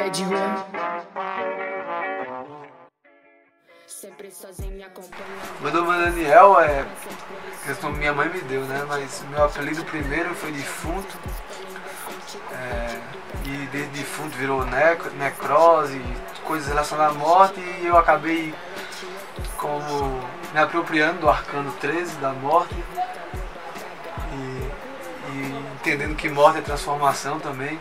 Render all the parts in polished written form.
pé de rua. Sempre sozinha acompanhando. Meu nome é Daniel, questão minha mãe me deu, né? Mas meu apelido primeiro foi defunto. E desde defunto virou necrose, coisas relacionadas à morte, e eu acabei como me apropriando do arcano 13 da morte e entendendo que morte é transformação também.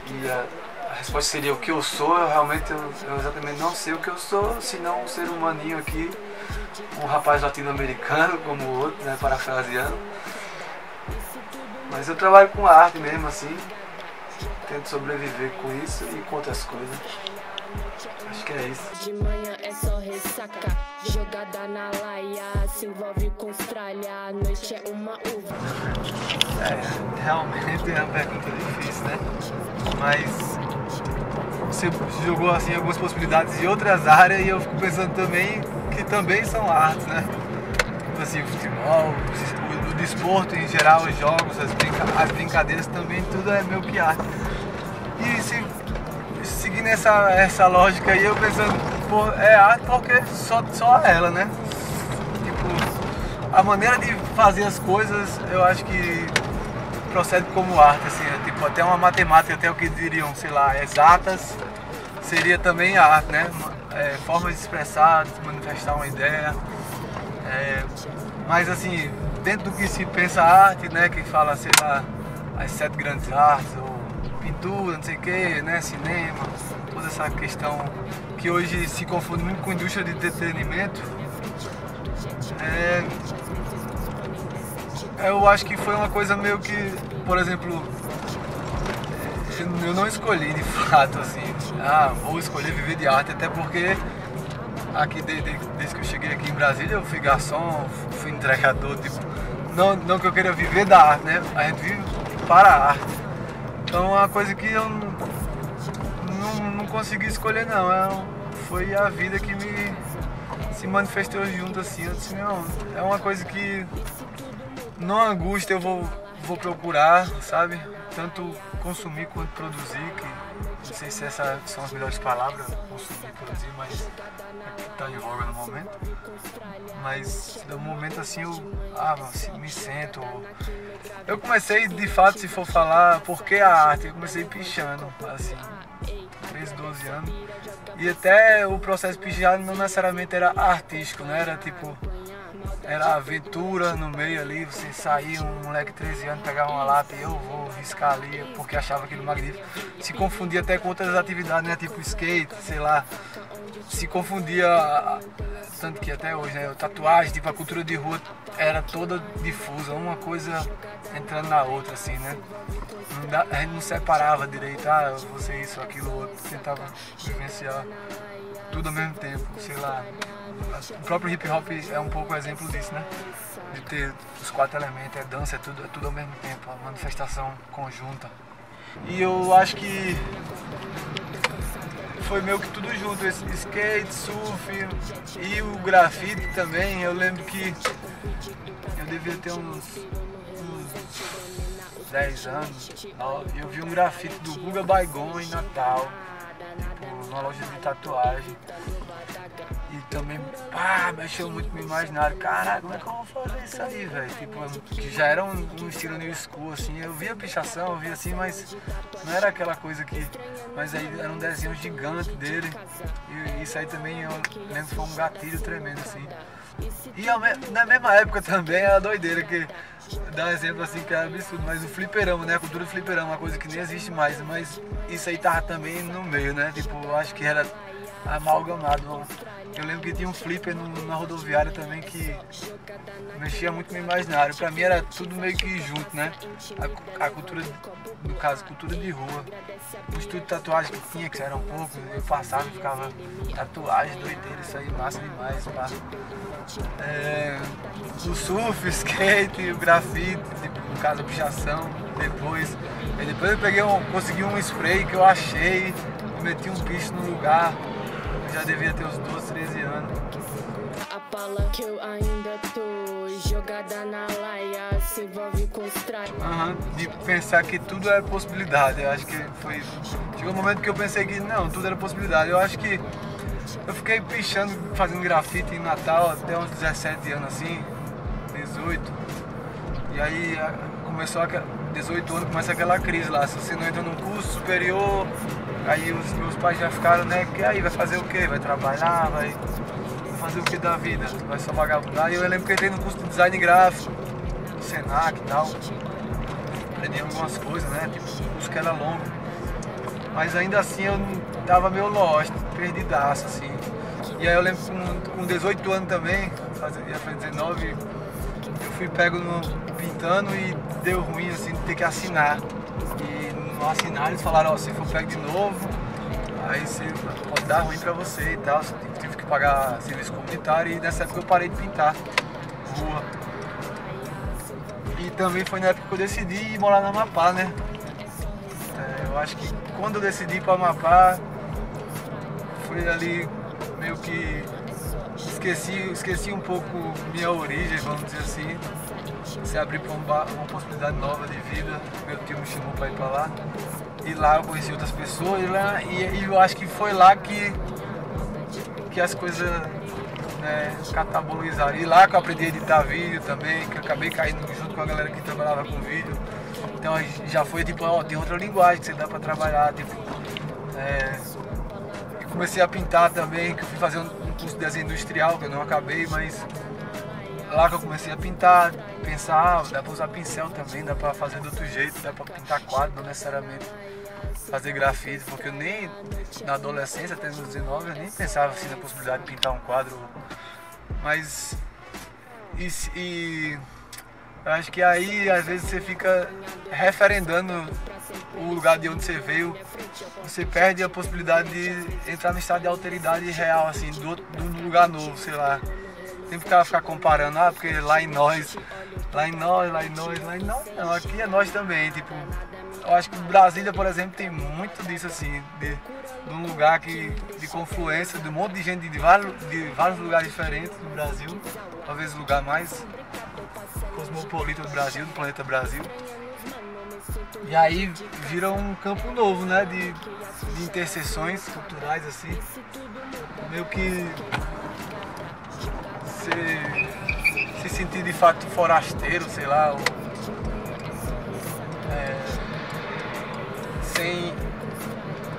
E a resposta seria o que eu sou. Eu exatamente não sei o que eu sou, senão um ser humaninho aqui, um rapaz latino-americano como o outro, né, parafraseando. Mas eu trabalho com arte mesmo assim, tento sobreviver com isso e com outras coisas. Acho que é isso. De manhã é só ressaca, jogada na laia, se envolve com estralha, a noite é uma uva. Realmente é uma pergunta difícil, né? Mas você jogou assim algumas possibilidades de outras áreas e eu fico pensando também que também são artes, né? Tipo assim, o futebol, o desporto em geral, os jogos, as brincadeiras também, tudo é meio que arte. E se seguindo essa lógica aí, eu pensando, pô, é arte porque só ela, né? Tipo, a maneira de fazer as coisas, eu acho que procede como arte, assim, tipo, até uma matemática, até o que diriam, sei lá, exatas, seria também arte, né? Formas de expressar, de manifestar uma ideia. Mas assim, dentro do que se pensa arte, né, que fala, sei lá, as 7 grandes artes, ou pintura, não sei o que, né, cinema, toda essa questão que hoje se confunde muito com a indústria de entretenimento, eu acho que foi uma coisa meio que, por exemplo, eu não escolhi de fato assim, vou escolher viver de arte, até porque aqui desde que eu cheguei aqui em Brasília eu fui garçom, fui entregador, tipo, não que eu queira viver da arte, né? A gente vive para a arte. Então é uma coisa que eu não consegui escolher não, foi a vida que se manifestou junto assim. Eu disse, não, é uma coisa que não angústia eu vou procurar, sabe? Tanto consumir quanto produzir, que não sei se essas são as melhores palavras, consumir e produzir, mas está em voga no momento. Mas no momento assim eu me sento. Eu comecei, de fato, se for falar por que a arte, eu comecei pichando, assim, 13, 12 anos. E até o processo de pichar não necessariamente era artístico, né? Era tipo, era aventura no meio ali, você saía, um moleque de 13 anos, pegava uma lata e eu vou riscar ali, porque achava aquilo magnífico. Se confundia até com outras atividades, né? Tipo skate, sei lá. Se confundia, tanto que até hoje, né? Tatuagem, tipo, a cultura de rua era toda difusa, uma coisa entrando na outra, assim, né? A gente não separava direito, eu vou ser isso, aquilo, outro, tentava vivenciar tudo ao mesmo tempo, sei lá. O próprio hip hop é um pouco exemplo disso, né? De ter os 4 elementos, dança, é tudo ao mesmo tempo, a manifestação conjunta. E eu acho que foi meio que tudo junto, esse skate, surf e o grafite também. Eu lembro que eu devia ter uns 10 anos, e eu vi um grafite do Guga Baigon em Natal, tipo, numa loja de tatuagem. E também, mexeu muito no meu imaginário. Caraca, como é que eu vou fazer isso aí, velho? Tipo, que já era um estilo new school, assim. Eu via pichação, eu via assim, mas não era aquela coisa que... Mas aí era um desenho gigante dele. E isso aí também, eu lembro que foi um gatilho tremendo, assim. E na mesma época também era doideira, que dá um exemplo assim que é absurdo, mas o fliperama, né? A cultura do fliperama, uma coisa que nem existe mais, mas isso aí tava também no meio, né? Tipo, eu acho que era amalgamado. Eu lembro que tinha um flipper na rodoviária também que mexia muito no imaginário. Pra mim era tudo meio que junto, né? A cultura, no caso, cultura de rua. O estúdio de tatuagem que tinha, que era um pouco, eu passava e ficava tatuagem, doideira, isso aí, massa demais. O surf, o skate, o grafite, no caso a pichação, depois eu consegui um spray que eu achei, meti um picho no lugar. Já devia ter uns 12, 13 anos. Opala, que eu ainda tô jogada na laia, se envolve com os tralha. De pensar que tudo era possibilidade. Eu acho que foi... Chegou um momento que eu pensei que não, tudo era possibilidade. Eu acho que eu fiquei pichando, fazendo grafite em Natal até uns 17 anos assim, 18. E aí começou a 18 anos, começa aquela crise lá. Se você não entra num curso superior, aí os meus pais já ficaram, né? Que aí vai fazer o quê? Vai trabalhar, vai fazer o que da vida? Vai só vagabundar. E eu lembro que eu entrei no curso de design gráfico, do Senac e tal. Aprendi algumas coisas, né? Tipo, o curso que era longo. Mas ainda assim eu tava meio lost, perdidaço, assim. E aí eu lembro que com 18 anos também, ia fazer 19, eu fui pego pintando e deu ruim, assim, de ter que assinar. E no assinar eles falaram, ó, se for pego de novo, aí você pode dar ruim pra você e tal. Tive que pagar serviço comunitário e nessa época eu parei de pintar rua. E também foi na época que eu decidi ir morar no Amapá, né? Eu acho que quando eu decidi ir para o Amapá, foi ali meio que esqueci um pouco minha origem, vamos dizer assim. Se abrir para uma possibilidade nova de vida, meu tio me chamou para ir para lá. E lá eu conheci outras pessoas e eu acho que foi lá que as coisas, né, catabolizaram. E lá que eu aprendi a editar vídeo também, que eu acabei caindo junto com a galera que trabalhava com vídeo. Então já foi tipo, ó, tem outra linguagem que você dá pra trabalhar, tipo, eu comecei a pintar também, que eu fui fazer um curso de desenho industrial, que eu não acabei, mas lá que eu comecei a pintar, pensar, dá pra usar pincel também, dá pra fazer de outro jeito, dá pra pintar quadro, não necessariamente fazer grafite, porque eu nem, na adolescência, até nos 19, eu nem pensava assim na possibilidade de pintar um quadro, mas eu acho que aí, às vezes, você fica referendando o lugar de onde você veio, você perde a possibilidade de entrar no estado de alteridade real, assim, do lugar novo, sei lá. Sempre ficar comparando, porque lá em nós, não, aqui é nós também, tipo, eu acho que Brasília, por exemplo, tem muito disso, assim, de um lugar de confluência de um monte de gente de vários lugares diferentes do Brasil, talvez o lugar mais cosmopolita do Brasil, do planeta Brasil. E aí vira um campo novo, né, de interseções culturais, assim, meio que se sentir de fato forasteiro, sei lá, sem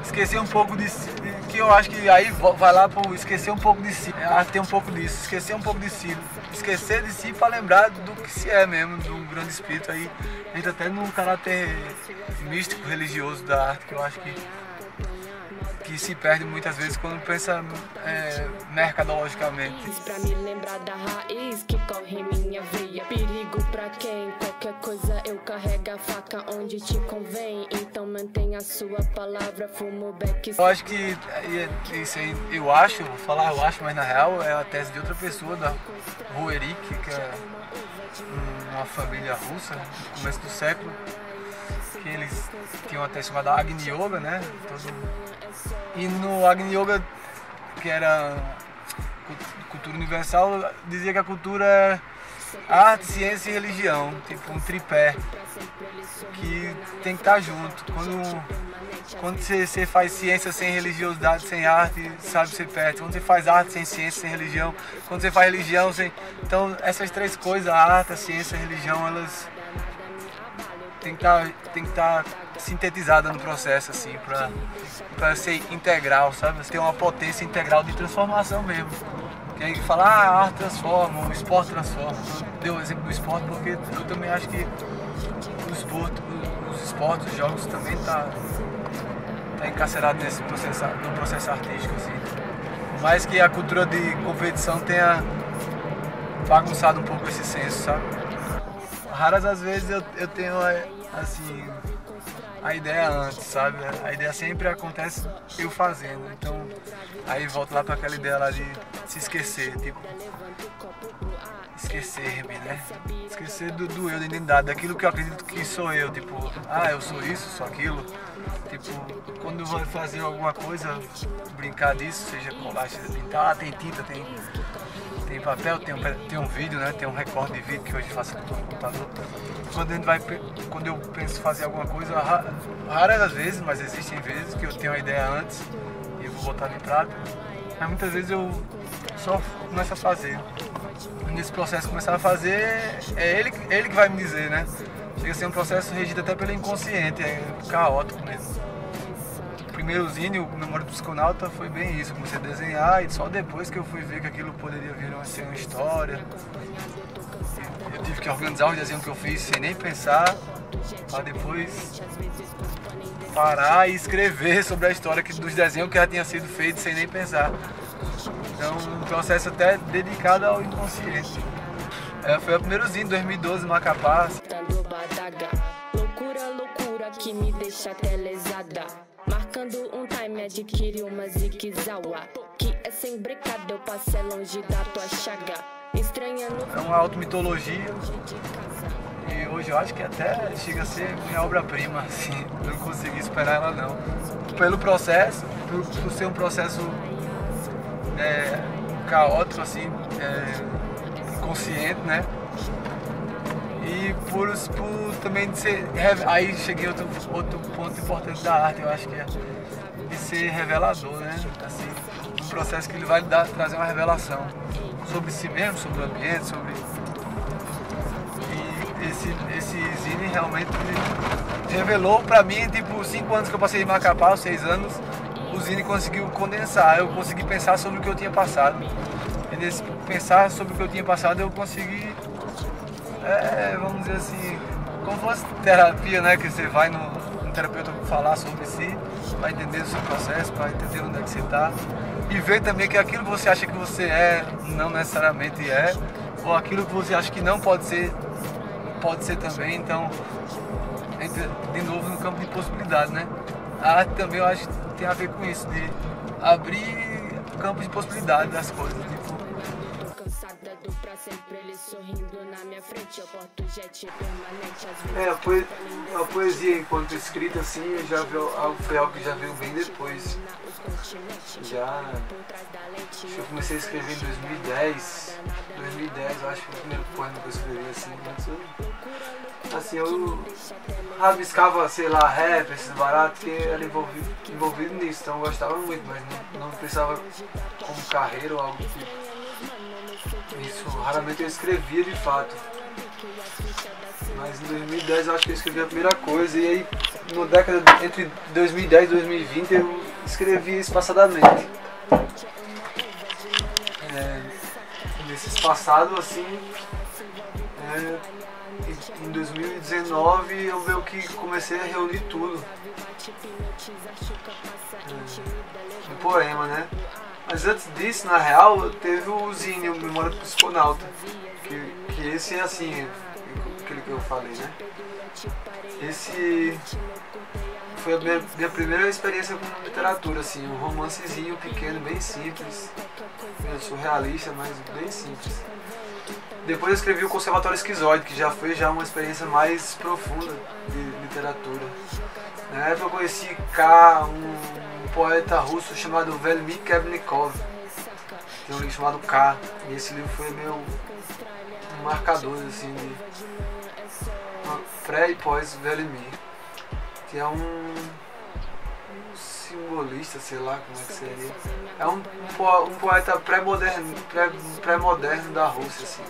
esquecer um pouco de si, que eu acho que aí vai lá pro esquecer um pouco de si, tem um pouco disso, esquecer um pouco de si, esquecer de si para lembrar do que se é mesmo, de um grande espírito. Aí entra até num caráter místico, religioso da arte, que eu acho que se perde muitas vezes quando pensa mercadologicamente. Pra me lembrar da raiz que corre minha veia. Perigo pra quem? Qualquer coisa eu carrego a faca onde te convém. Então mantenha a sua palavra, fumo back. Eu acho que isso aí, eu acho, mas na real é a tese de outra pessoa, da Ruerik, que é uma família russa do começo do século, que eles tinham uma tese chamada Agni Yoga, né? E no Agni Yoga, que era cultura universal, dizia que a cultura é arte, ciência e religião, tipo um tripé que tem que estar junto. Quando você faz ciência sem religiosidade, sem arte, sabe, você perde. Quando você faz arte sem ciência, sem religião, quando você faz religião sem... Então essas três coisas, a arte, a ciência e a religião, elas tem que estar sintetizada no processo, assim, para ser integral, sabe? Você tem uma potência integral de transformação mesmo. Que aí fala, a arte transforma, o esporte transforma. Deu o exemplo do esporte porque eu também acho que os esportes, os jogos também tá encarcerado no processo artístico, assim. Por mais que a cultura de competição tenha bagunçado um pouco esse senso, sabe? Raras às vezes eu tenho, assim, a ideia antes, sabe? A ideia sempre acontece eu fazendo, então aí volto lá para aquela ideia lá de se esquecer, tipo, esquecer-me, né? Esquecer do eu, da identidade, daquilo que eu acredito que sou eu, tipo, eu sou isso, sou aquilo. Tipo, quando eu vou fazer alguma coisa, brincar disso, seja colar, seja pintar, tem tinta, tem tem papel, tem um vídeo, né? Tem um recorte de vídeo que hoje faço no computador. Quando eu penso fazer alguma coisa, raras as vezes, mas existem vezes que eu tenho uma ideia antes e vou botar em prática. Mas muitas vezes eu só começo a fazer. Nesse processo de começar a fazer, é ele que vai me dizer, né? Chega a ser um processo regido até pelo inconsciente, é caótico mesmo. O primeiro zine, o Memória do Psiconauta, foi bem isso. Eu comecei a desenhar e só depois que eu fui ver que aquilo poderia vir a ser uma história. Eu tive que organizar os desenhos que eu fiz sem nem pensar, para depois parar e escrever sobre a história dos desenhos que já tinha sido feito sem nem pensar. Então, um processo até dedicado ao inconsciente. Foi o primeiro zine, 2012, Macapá. Loucura, loucura que me deixa até lesada. Marcando um time, adquiri uma ziquizawa. Que é sem brincadeira, eu passei longe da tua chaga. Estranhando. É uma automitologia. E hoje eu acho que até chega a ser minha obra-prima, assim. Não consegui esperar ela não. Pelo processo, por ser um processo caótico, assim, inconsciente, né? E por também de ser... Aí cheguei a outro ponto importante da arte, eu acho que é de ser revelador, né? Assim, um processo que ele vai trazer uma revelação sobre si mesmo, sobre o ambiente, sobre... E esse zine realmente revelou pra mim, tipo, 5 anos que eu passei em Macapá, 6 anos, o zine conseguiu condensar, eu consegui pensar sobre o que eu tinha passado. E nesse pensar sobre o que eu tinha passado, eu consegui, vamos dizer assim, como fosse terapia, né? Que você vai no terapeuta falar sobre si, para entender o seu processo, para entender onde é que você está. E ver também que aquilo que você acha que você não necessariamente é, ou aquilo que você acha que não pode ser também. Então, entra de novo no campo de possibilidades, né? A arte também eu acho que tem a ver com isso, de abrir o campo de possibilidades das coisas. Tipo, a poesia enquanto escrita assim, foi algo que já veio bem depois. Eu comecei a escrever em 2010. 2010 eu acho que foi o primeiro poema que eu escrevi assim. Eu rabiscava, sei lá, rap, esses baratos que era envolvido nisso, então eu gostava muito, mas não pensava como carreira ou algo do tipo. Isso, raramente eu escrevia de fato. Mas em 2010 eu acho que eu escrevi a primeira coisa, e aí na década entre 2010 e 2020 eu escrevi espaçadamente. Nesse espaçado assim, em 2019 eu meio que comecei a reunir tudo no poema, né? Mas antes disso, na real, teve o zine, o Memória do Psiconauta, que esse é assim, aquele que eu falei, né? Esse foi a minha primeira experiência com literatura, assim, um romancezinho pequeno, bem simples, surrealista, mas bem simples. Depois eu escrevi o Conservatório Esquizoide, que já foi uma experiência mais profunda de literatura. Na época eu conheci um poeta russo chamado Velimi Kebnikov. Tem um livro chamado K, e esse livro foi um marcador assim, de pré e pós Velimi, que é um simbolista, sei lá como é que seria. É um poeta pré-moderno da Rússia, assim.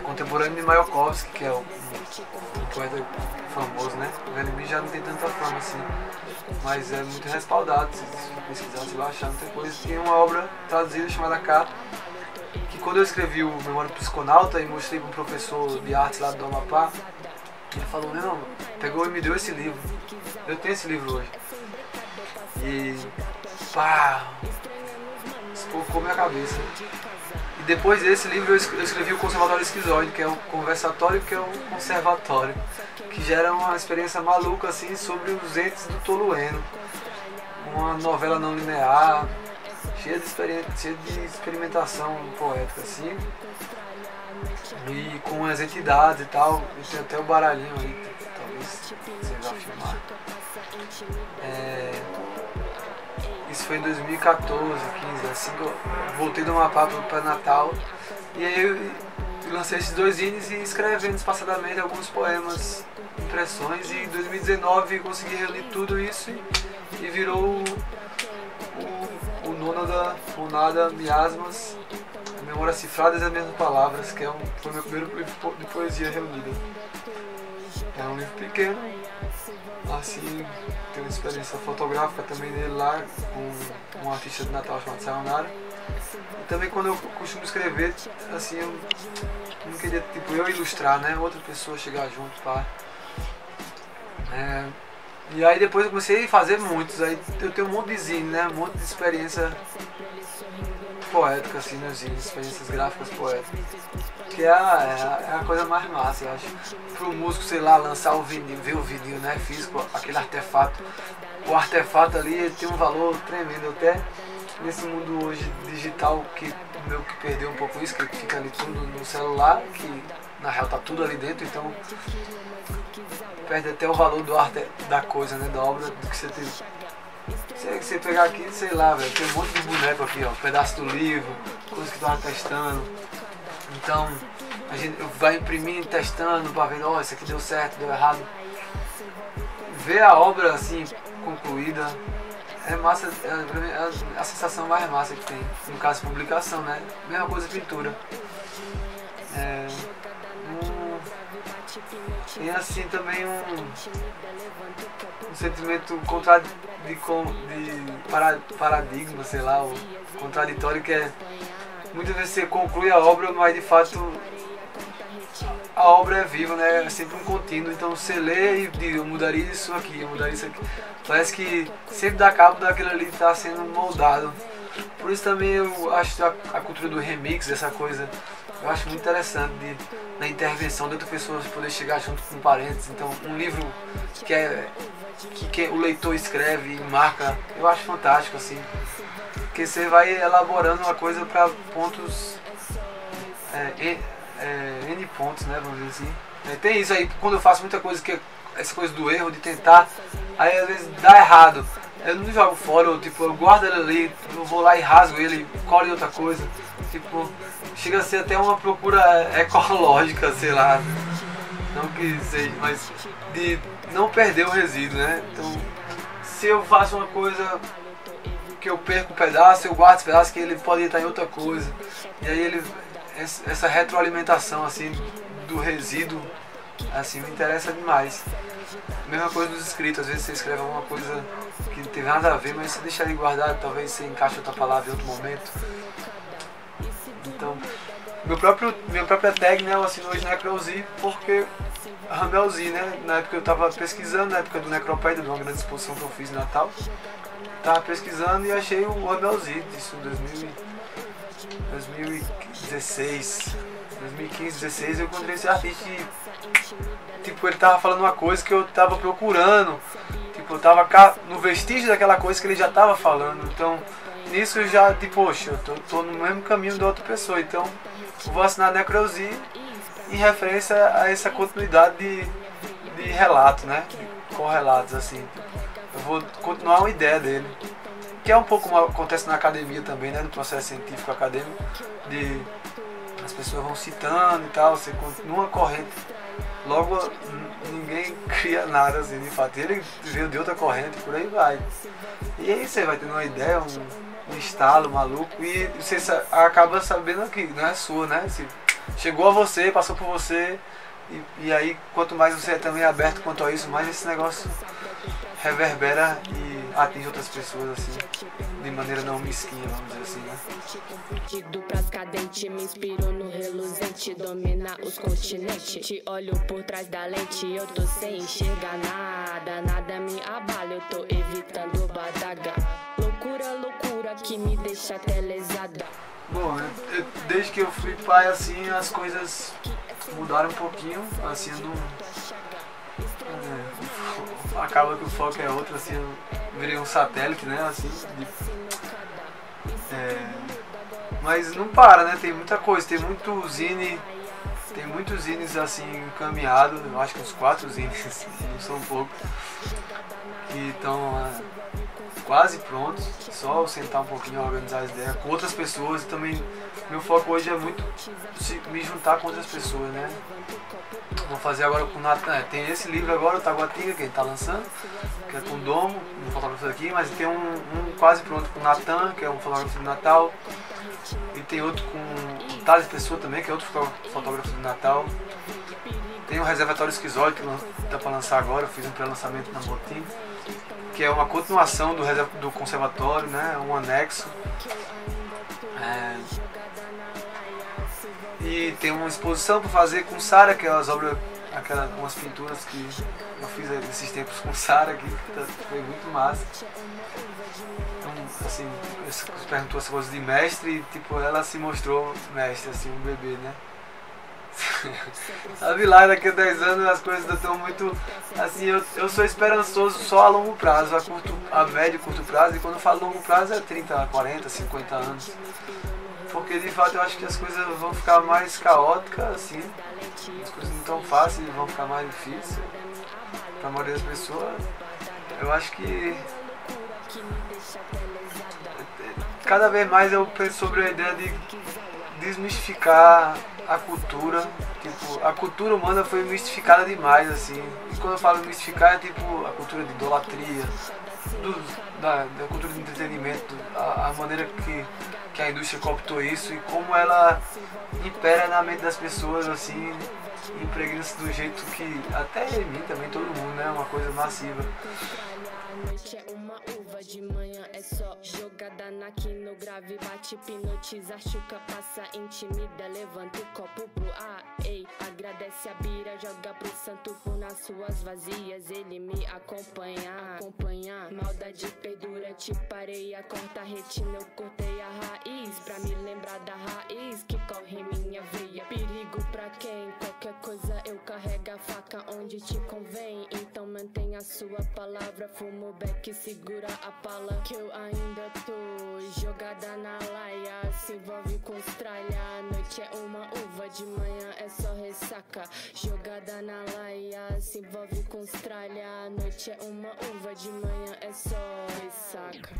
Contemporâneo de Mayakovsky, que é um poeta famoso, né? O Velimi já não tem tanta fama assim, mas é muito respaldado. Se pesquisar, você vai achar muita coisa. Tem uma obra traduzida chamada K, que quando eu escrevi o Memória do Psiconauta e mostrei para um professor de artes lá do Amapá, ele falou, não, pegou e me deu esse livro. Eu tenho esse livro hoje. E pá, escovou minha cabeça. E depois desse livro eu escrevi o Conservatório Esquizoide, que é o conversatório, que é o conservatório, que gera uma experiência maluca assim sobre os entes do Tolueno. Uma novela não linear, cheia de experimentação poética assim. E com as entidades e tal, e tem até o baralhinho aí, talvez você vá filmar. Isso foi em 2014, 15, assim que eu voltei do Amapá para Natal. E aí eu lancei esses 2 zines e escrevendo espaçadamente alguns poemas, impressões, e em 2019 consegui reunir tudo isso e virou o o Nada Miasmas, Memórias Cifradas e as Mesmas Palavras, que foi o meu primeiro livro de poesia reunida. É um livro pequeno, assim, tenho uma experiência fotográfica também nele lá, com um artista de Natal chamado Sayonara. E também quando eu costumo escrever, assim, eu não queria, tipo, eu ilustrar, né, outra pessoa chegar junto, pá. E aí depois eu comecei a fazer muitos, aí eu tenho um monte de zine, né, um monte de experiência poética, assim, nos zines, experiências gráficas poéticas. Que é a coisa mais massa, eu acho. Pro músico, sei lá, lançar o vinil, ver o vinil, né, físico, aquele artefato. O artefato ali, ele tem um valor tremendo, até nesse mundo hoje digital, que meio que perdeu um pouco isso, que fica ali tudo no celular, que na real tá tudo ali dentro, então perde até o valor do arte, da coisa, né, da obra, do que você tem. Se você pegar aqui, sei lá, velho, tem um monte de boneco aqui, ó, pedaço do livro, coisa que tu tava testando. Então, a gente vai imprimindo, testando, pra ver, ó, isso aqui deu certo, deu errado. Ver a obra assim, concluída, é massa, é a sensação mais massa que tem. No caso, publicação, né? Mesma coisa, pintura. Tem assim também um sentimento de paradigma, sei lá, o contraditório, que é muitas vezes você conclui a obra, mas de fato a obra é viva, né? É sempre um contínuo, então você lê e diz, eu mudaria isso aqui, eu mudaria isso aqui. Parece que sempre dá cabo daquilo ali que está sendo moldado. Por isso também eu acho a cultura do remix, essa coisa, eu acho muito interessante na intervenção de outra pessoa poder chegar junto com parentes. Então um livro que o leitor escreve e marca, eu acho fantástico, assim, porque você vai elaborando uma coisa para pontos, N pontos, né, vamos dizer assim. Tem isso aí, quando eu faço muita coisa, que essa coisa do erro, de tentar, aí às vezes dá errado, eu não jogo fora, eu guardo ele ali, eu vou lá e rasgo ele, colo em outra coisa, tipo, chega a ser até uma procura ecológica, sei lá, não que seja, mas de não perder o resíduo, né? Então, se eu faço uma coisa que eu perco um pedaço, eu guardo esse pedaço que ele pode estar em outra coisa, e aí essa retroalimentação, assim, do resíduo, assim, me interessa demais. Mesma coisa dos escritos, às vezes você escreve alguma coisa que não tem nada a ver, mas você deixa ali guardado, talvez você encaixe outra palavra em outro momento. Então, minha própria tag, né, eu assino hoje Necrozi, porque Ramelzi, né, na época eu estava pesquisando, na época do Necropédia, de uma grande exposição que eu fiz em Natal, estava pesquisando e achei o Ramelzi, isso em 2016, 2015, 2016, eu encontrei esse artista e, tipo, ele tava falando uma coisa que eu tava procurando, tipo, eu tava no vestígio daquela coisa que ele já tava falando, então, nisso eu já, tipo, poxa, eu tô no mesmo caminho da outra pessoa, então, eu vou assinar Necrozi em referência a essa continuidade de relato, né, de correlatos, assim, eu vou continuar uma ideia dele, que é um pouco como acontece na academia também, né, no processo científico acadêmico, as pessoas vão citando e tal, você continua corrente, logo ninguém cria nada assim, de fato, ele veio de outra corrente, por aí vai, e aí você vai tendo uma ideia, um estalo maluco, e você acaba sabendo que não é sua, né, se chegou a você, passou por você, e aí quanto mais você é também aberto quanto a isso, mais esse negócio reverbera e atinge outras pessoas, assim, de maneira não mesquinha, vamos dizer assim, né? Pras cadente, me inspiro no reluzente, dominar os continentes. Te olho por trás da lente, eu tô sem enxergar nada, nada me abala, eu tô evitando badaga. Loucura, loucura que me deixa até lesada. Bom, desde que eu fui pai, assim, as coisas mudaram um pouquinho, assim, eu não... acaba que o foco é outro, assim, eu virei um satélite, né, assim, mas não para, né, tem muita coisa, tem muitos zines, assim, encaminhados, eu acho que uns 4 zines, não são poucos, que estão quase prontos, só eu sentar um pouquinho, organizar as ideias com outras pessoas. E também meu foco hoje é muito me juntar com outras pessoas, né? Vou fazer agora com o Natan. Tem esse livro agora, o Taguatinga, que ele tá lançando, que é com o Domo, um fotógrafo daqui, mas tem um quase pronto com o Natan, que é um fotógrafo de Natal. E tem outro com o Thales Pessoa também, que é outro fotógrafo de Natal. Tem o Reservatório Esquizoide, que tá para lançar agora, eu fiz um pré-lançamento na Motim, que é uma continuação do conservatório, né? Um anexo. E tem uma exposição para fazer com Sara, aquelas obras, umas pinturas que eu fiz nesses tempos com Sara, que foi muito massa. Então, assim, você perguntou essa coisa de mestre e tipo, ela se mostrou mestre, assim, um bebê, né? Sabe lá, daqui a 10 anos as coisas estão muito assim, eu sou esperançoso só a longo prazo, a médio e curto prazo, e quando eu falo longo prazo é 30, 40, 50 anos, porque de fato eu acho que as coisas vão ficar mais caóticas, assim, as coisas não tão fáceis, vão ficar mais difíceis para a maioria das pessoas. Eu acho que cada vez mais eu penso sobre a ideia de desmistificar a cultura. Tipo, a cultura humana foi mistificada demais, assim. E quando eu falo mistificar é tipo a cultura de idolatria, da cultura de entretenimento, a maneira que a indústria cooptou isso e como ela impera na mente das pessoas, assim, impregna-se do jeito que até em mim também, todo mundo, né? Uma coisa massiva. Noite é uma uva, de manhã é só jogada na no grave, bate, hipnotiza, chuca, passa, intimida, levanta o copo pro ar, ei, agradece a bira, joga pro santo por nas suas vazias, ele me acompanhar, maldade perdura, te pareia, corta a retina, eu cortei a raiz, pra me lembrar da raiz que corre em minha veia, perigo pra quem, qualquer coisa eu carrego a faca onde te convém, então mantenha a sua palavra, fumo back, segura a pala, que eu ainda tô jogada na laia, se envolve com estralha, a noite é uma uva, de manhã é só ressaca, jogada na laia, se envolve com estralha, a noite é uma uva, de manhã é só ressaca.